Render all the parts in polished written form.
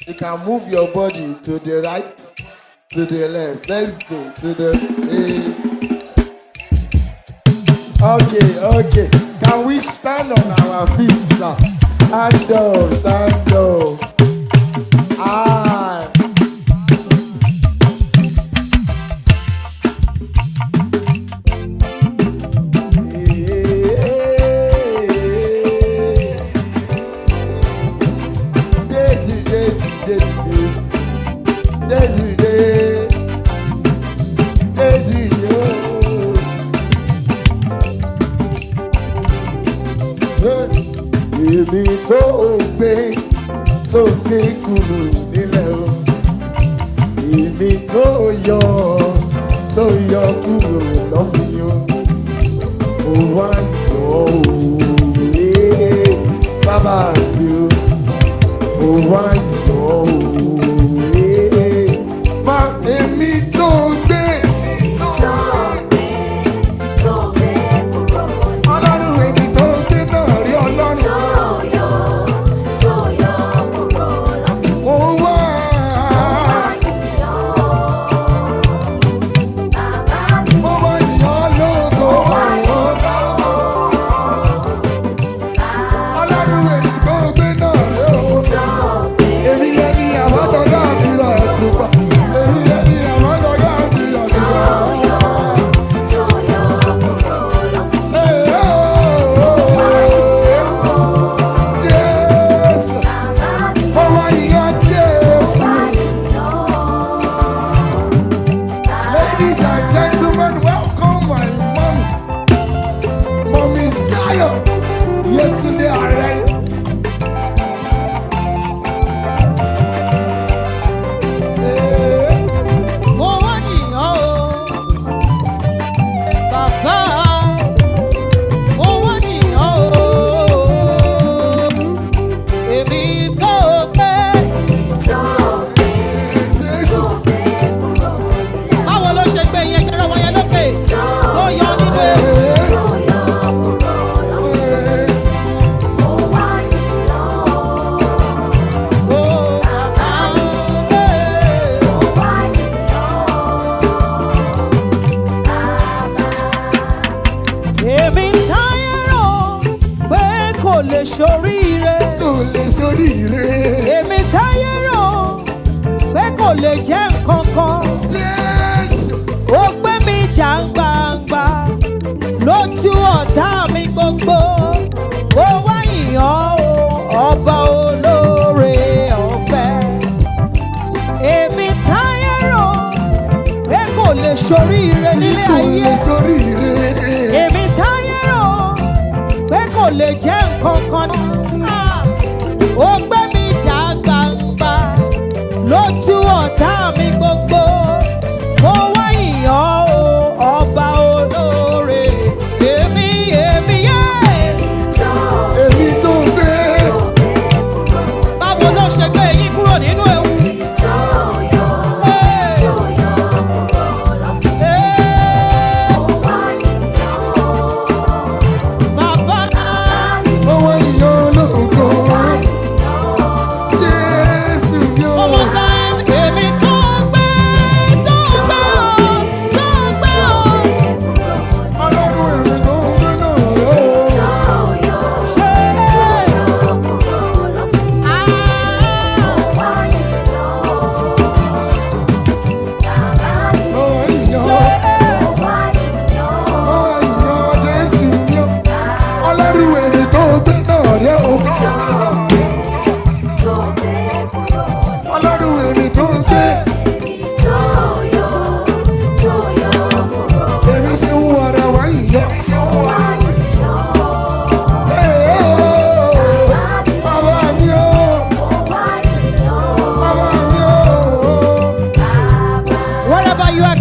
You can move your body to the right, to the left. Let's go to the. Okay. Can we stand on our feet, sir? Stand up. Èmi tó gbé kúrò nílẹ̀ o. Èmi tó yọ kúrò lọ́fìn o. Ó wá yọ òwe bàbá mi o. Ó wá yọ òwe má èmi tó gbé. Ọlọ́run èmi tó gbé náà rí Ọlọ́run. Yetunde mo wá nìyàn o bàbá mo wá nìyàn o èmi tó gbé Jésù. báwo ló ṣe gbé yẹn jẹ́rọ wọn yẹn lókè tó yọ nínú ewu. Kò lè ṣoríire. Èmi táyé rò pé kò lè jẹ́ nǹkan kan. Jésù. Ó gbé mi jà gbangba lójú ọ̀tá mi gbogbo. Ó wá yìnyín o ọba olóore ọ̀fẹ́. Èmi táyé rò pé kò lè ṣoríire nílé ayé. Èmi táyé rò pé kò lè jẹ́ nǹkan kan. Ó gbé mi jà gbangba lójú ọ̀tá mi gbogbo. Mo wá yìnyín o ọba olóore. Èmi yé. Èmi tó gbé. Báwo ló ṣe gbé yín kúrò nínú ewu?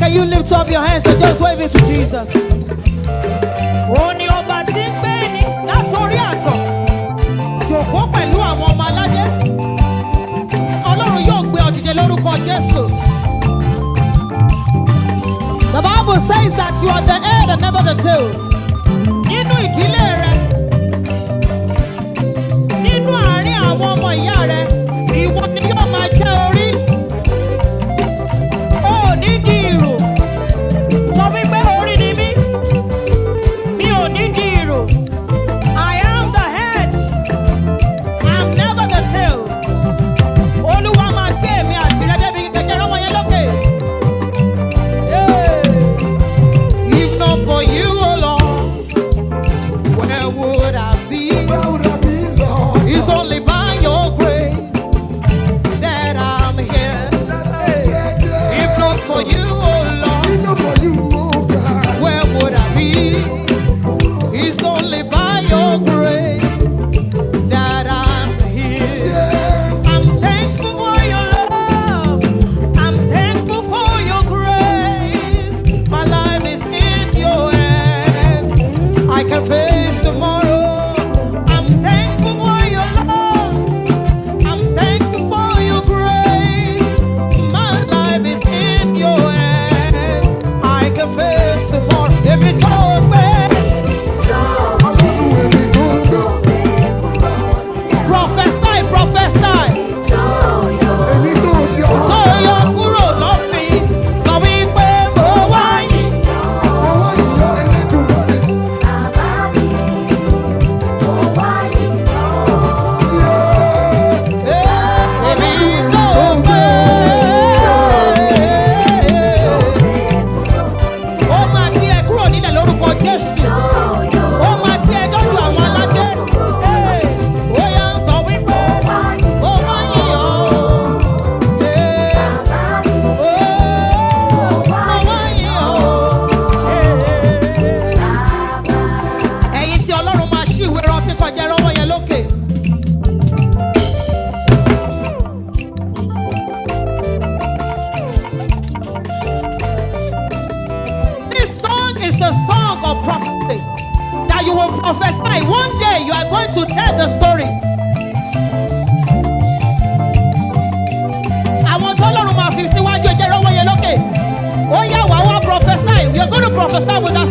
You lift up your hands and just wave it to Jesus. Ó ní ọba tí ń gbé ní látòrí àtọ̀, jòkó pẹ̀lú àwọn ọmọ aládé. Ọlọ́run yóò gbé ọ dìde lórúkọ Jésù. The Bible says that you are the head and never the tail. Nínú ìdílé rẹ, nínú àárín àwọn ọmọ ìyá rẹ, ìwọ ni yóò máa jẹ́ will prophesy. One day you are going to tell the story. Àwọn tọ́lọ́run máa fi síwájú ẹjẹ́ lọ́wọ́ yẹn lókè. Ó yá wá wá prophesy. You are going to prophesy with us.